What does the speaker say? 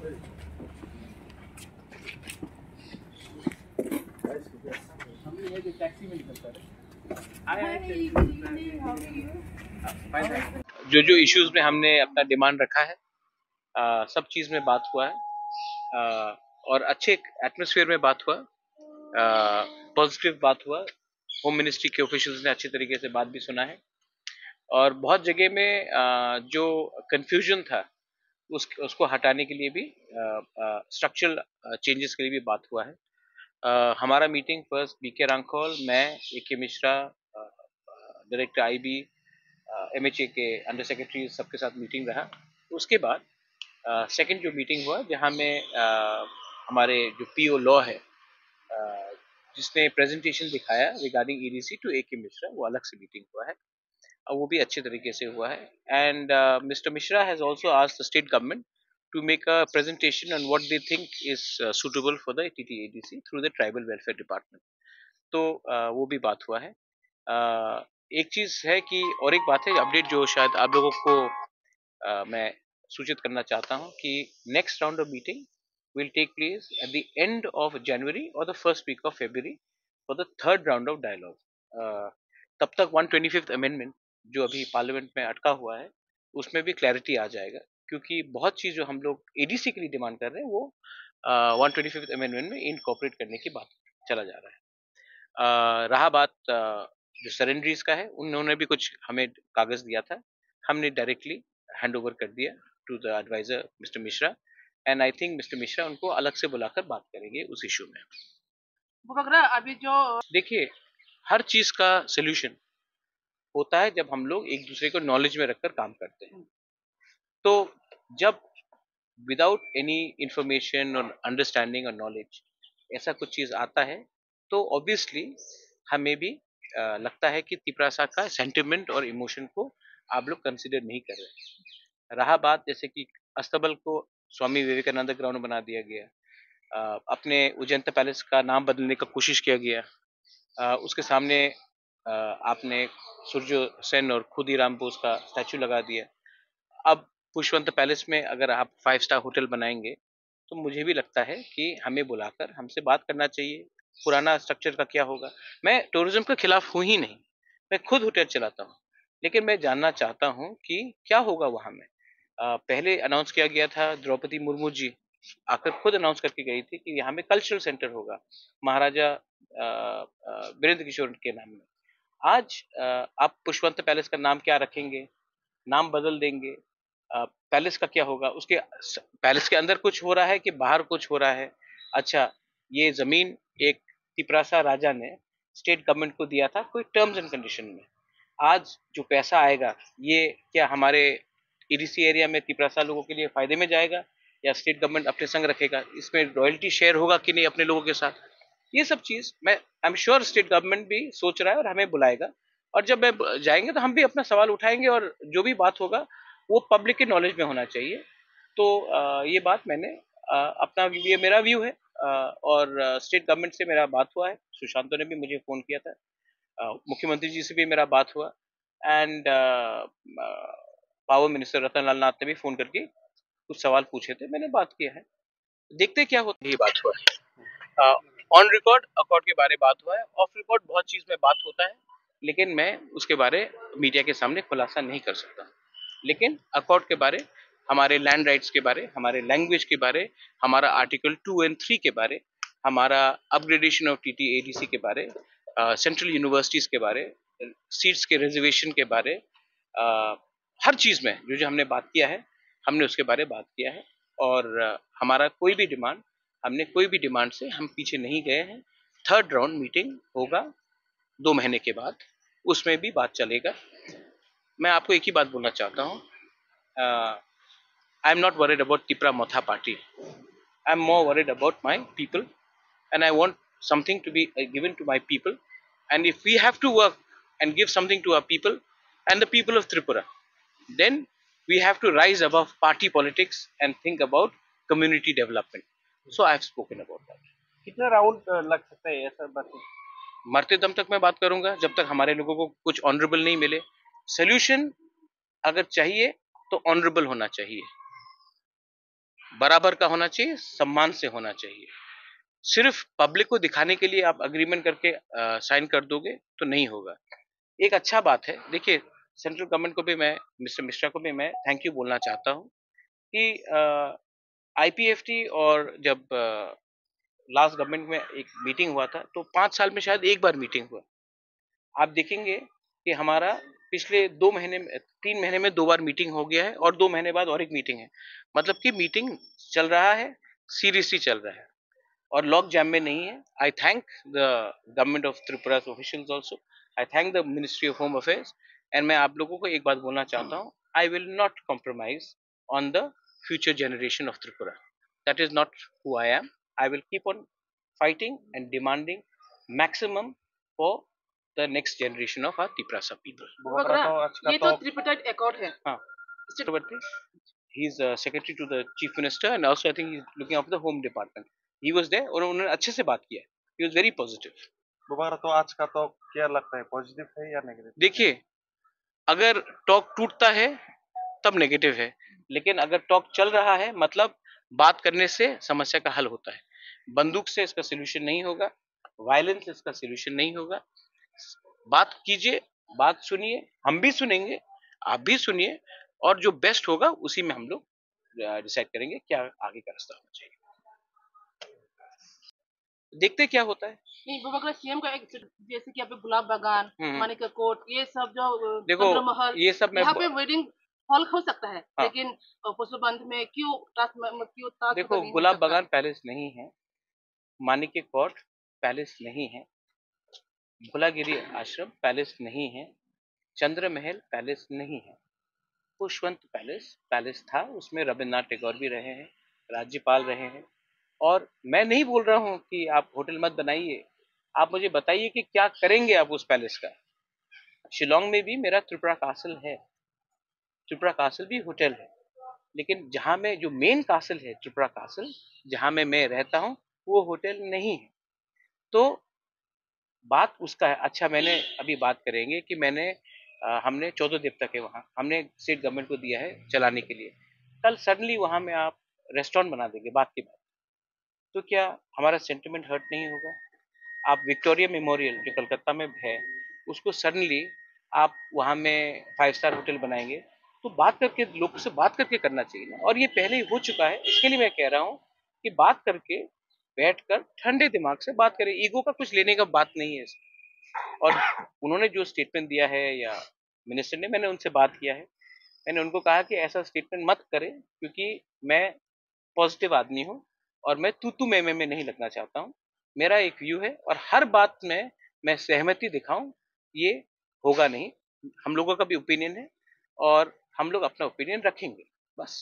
जो इश्यूज में हमने अपना डिमांड रखा है, सब चीज में बात हुआ है, और अच्छे एटमॉस्फेयर में बात हुआ, पॉजिटिव बात हुआ। होम मिनिस्ट्री के ऑफिशियल्स ने अच्छी तरीके से बात भी सुना है, और बहुत जगह में जो कंफ्यूजन था उसको हटाने के लिए भी, स्ट्रक्चरल चेंजेस के लिए भी बात हुआ है। हमारा मीटिंग फर्स्ट बीके रांखोल, मैं, AK. Mishra, director IB, MHA के अंडर सेक्रेटरी, सबके साथ मीटिंग रहा। उसके बाद सेकंड जो मीटिंग हुआ, जहां में हमारे जो पीओ लॉ है, जिसने प्रेजेंटेशन दिखाया regarding EDC to AK. Mishra, वो अलग से मीटिंग हुआ है, वो भी अच्छे तरीके से हुआ है। And mister Mishra has also asked the state government to make a presentation on what they think is suitable for the TTADC through the Tribal Welfare Department. तो वो भी बात हुआ है। एक चीज है कि, और एक बात है अपडेट जो शायद आप लोगों को मैं सूचित करना चाहता हूं कि next round of meeting will take place at the end of January or the first week of February for the third round of dialogue. तब तक 125th amendment जो अभी पार्लियामेंट में अटका हुआ है, उसमें भी क्लैरिटी आ जाएगा, क्योंकि बहुत चीज जो हम लोग एडीसी के लिए डिमांड कर रहे हैं वो 125th अमेंडमेंट में इनकॉर्पोरेट करने की बात चला जा रहा है। रहा बात जो सरेंडरीज का है, उन्होंने भी कुछ हमें कागज दिया था, हमने डायरेक्टली हैंड ओवर कर दिया to the adviser mister Mishra, and I think mister Mishra उनको अलग से बुलाकर बात करेंगे उस इशू में। अभी जो देखिए, हर चीज का सोल्यूशन होता है जब हम लोग एक दूसरे को नॉलेज में रखकर काम करते हैं। तो जब विदाउट एनी इंफॉर्मेशन और अंडरस्टैंडिंग और नॉलेज ऐसा कुछ चीज आता है, तो ऑब्वियसली हमें भी लगता है कि तिपरासा का सेंटिमेंट और इमोशन को आप लोग कंसिडर नहीं कर रहे। रहा बात जैसे कि अस्तबल को स्वामी विवेकानंद ग्राउंड बना दिया गया, अपने उजैंता पैलेस का नाम बदलने का कोशिश किया गया, उसके सामने आपने सूर्य सेन और खुदीराम बोस का स्टैचू लगा दिया। अब पुष्पवंत पैलेस में अगर आप 5 स्टार होटल बनाएंगे, तो मुझे भी लगता है कि हमें बुलाकर हमसे बात करना चाहिए, पुराना स्ट्रक्चर का क्या होगा। मैं टूरिज्म के खिलाफ हूं ही नहीं, मैं खुद होटल चलाता हूं, लेकिन मैं जानना चाहता हूं कि क्या होगा वहां में। पहले अनाउंस किया गया था, द्रौपदी मुर्मू जी आकर खुद अनाउंस करके गई थी कि यहाँ में कल्चरल सेंटर होगा महाराजा वीरेंद्र किशोर के नाम में। आज आप पुष्पवंत पैलेस का नाम क्या रखेंगे, नाम बदल देंगे, पैलेस का क्या होगा, उसके पैलेस के अंदर कुछ हो रहा है कि बाहर कुछ हो रहा है। अच्छा, ये जमीन एक तिपरासा राजा ने स्टेट गवर्नमेंट को दिया था कोई टर्म्स एंड कंडीशन में। आज जो पैसा आएगा, ये क्या हमारे ईडीसी एरिया में तिपरासा लोगों के लिए फायदे में जाएगा, या स्टेट गवर्नमेंट अपने संग रखेगा, इसमें रॉयल्टी शेयर होगा कि नहीं अपने लोगों के साथ। ये सब चीज मैं I am sure state government भी सोच रहा है और हमें बुलाएगा, और जब मैं जाएंगे तो हम भी अपना सवाल उठाएंगे, और जो भी बात होगा वो पब्लिक के नॉलेज में होना चाहिए। तो ये बात मैंने अपना, ये मेरा व्यू है, और स्टेट गवर्नमेंट से मेरा बात हुआ है, सुशांतो ने भी मुझे फोन किया था, मुख्यमंत्री जी से भी मेरा बात हुआ, एंड पावर मिनिस्टर रतन लाल नाथ ने भी फोन करके कुछ सवाल पूछे थे, मैंने बात किया है, देखते क्या होता है। ये बात हुआ है, ऑन रिकॉर्ड अकॉर्ड के बारे में बात हुआ है, ऑफ रिकॉर्ड बहुत चीज में बात होता है, लेकिन मैं उसके बारे मीडिया के सामने खुलासा नहीं कर सकता। लेकिन अकॉर्ड के बारे, हमारे लैंड राइट्स के बारे, हमारे लैंग्वेज के बारे, हमारा आर्टिकल 2 और 3 के बारे, हमारा अपग्रेडेशन ऑफ TTADC के बारे, सेंट्रल यूनिवर्सिटीज के बारे, सीट्स के रिजर्वेशन के बारे, हर चीज में जो जो हमने बात किया है, हमने उसके बारे में बात किया है। और हमारा कोई भी डिमांड, हमने कोई भी डिमांड से हम पीछे नहीं गए हैं। थर्ड राउंड मीटिंग होगा 2 महीने के बाद, उसमें भी बात चलेगा। मैं आपको एक ही बात बोलना चाहता हूँ, I am not worried about Tipra Motha party, I am more worried about my people, and I want something to be given to my people, and if we have to work and give something to our people and the people of Tripura, then we have to rise above party politics and think about community development. So I have spoken about that. कितना round लग सकता है ऐसा बात? मरते दम तक मैं बात करूंगा, जब तक हमारे लोगों को कुछ ऑनरेबल नहीं मिले। सोल्यूशन अगर चाहिए तो ऑनरेबल होना चाहिए, बराबर का होना चाहिए, सम्मान से होना चाहिए। सिर्फ पब्लिक को दिखाने के लिए आप अग्रीमेंट करके साइन कर दोगे तो नहीं होगा। एक अच्छा बात है, देखिए सेंट्रल गवर्नमेंट को भी मैं, मिस्टर मिश्रा को भी मैं थैंक यू बोलना चाहता हूँ कि आईपीएफटी और जब लास्ट गवर्नमेंट में एक मीटिंग हुआ था तो 5 साल में शायद एक बार मीटिंग हुआ। आप देखेंगे कि हमारा पिछले 2 महीने में 3 महीने में 2 बार मीटिंग हो गया है और 2 महीने बाद और एक मीटिंग है। मतलब कि मीटिंग चल रहा है, सीरियसली चल रहा है और लॉक जैम में नहीं है। आई thank the government of Tripura officials also, I thank the ministry of home affairs and मैं आप लोगों को एक बात बोलना चाहता हूँ, I will not compromise on the future generation of Tripura. That is not who I am. I will keep on fighting and demanding maximum for the next generation of our Tiprasa people. ये तो tripartite accord है। हाँ, he is secretary to the chief minister and also I think he is looking after the home department. He was there और उन्होंने अच्छे से बात किया। He was very positive. दोबारा तो आज का तो क्या लगता है, पॉजिटिव है या नेगेटिव? देखिए, अगर टॉक टूटता है तब नेगेटिव है, लेकिन अगर टॉक चल रहा है मतलब बात करने से समस्या का हल होता है। बंदूक से इसका सोल्यूशन नहीं होगा, वायलेंस से इसका सोल्यूशन नहीं होगा। बात कीजिए, बात सुनिए, हम भी सुनेंगे, आप भी सुनिए और जो बेस्ट होगा उसी में हम लोग डिसाइड करेंगे क्या आगे का रास्ता होना चाहिए। देखते क्या होता है। नहीं वो सीएम का एक जैसे कि गुलाब बागान, मानिका कोट, ये सब जो देखो महल, ये सब यहाँ पे वेडिंग हॉल हो सकता है। हाँ। लेकिन पुष्पबंध में क्यों देखो गुलाब बागान पैलेस नहीं है, मानिका कोट पैलेस नहीं है, भोलागिरी आश्रम पैलेस नहीं है, चंद्र महल पैलेस नहीं है, पुष्पवंत पैलेस था, उसमें रविन्द्रनाथ टैगोर भी रहे हैं, राज्यपाल रहे हैं। और मैं नहीं बोल रहा हूँ कि आप होटल मत बनाइए, आप मुझे बताइए कि क्या करेंगे आप उस पैलेस का। शिलोंग में भी मेरा त्रिपुरा कासल है, त्रिपुरा कासल भी होटल है, लेकिन जहाँ में जो मेन कासल है त्रिपुरा कासल, जहाँ में मैं रहता हूँ वो होटल नहीं है। तो बात उसका है। अच्छा, मैंने अभी बात करेंगे कि हमने 14 देवता के वहाँ हमने स्टेट गवर्नमेंट को दिया है चलाने के लिए। कल सडनली वहाँ में आप रेस्टोरेंट बना देंगे बात की बात, तो क्या हमारा सेंटिमेंट हर्ट नहीं होगा? आप विक्टोरिया मेमोरियल जो कलकत्ता में है उसको सडनली आप वहाँ में 5 स्टार होटल बनाएंगे, तो बात करके लोगों से बात करके करना चाहिए ना। और ये पहले ही हो चुका है, इसके लिए मैं कह रहा हूँ कि बात करके बैठकर ठंडे दिमाग से बात करें, ईगो का कुछ लेने का बात नहीं है इसमें। और उन्होंने जो स्टेटमेंट दिया है या मिनिस्टर ने, मैंने उनसे बात किया है, मैंने उनको कहा कि ऐसा स्टेटमेंट मत करें क्योंकि मैं पॉजिटिव आदमी हूँ और मैं तू मैं नहीं लगना चाहता हूँ। मेरा एक व्यू है और हर बात में मैं सहमति दिखाऊं ये होगा नहीं। हम लोगों का भी ओपिनियन है और हम लोग अपना ओपिनियन रखेंगे, बस।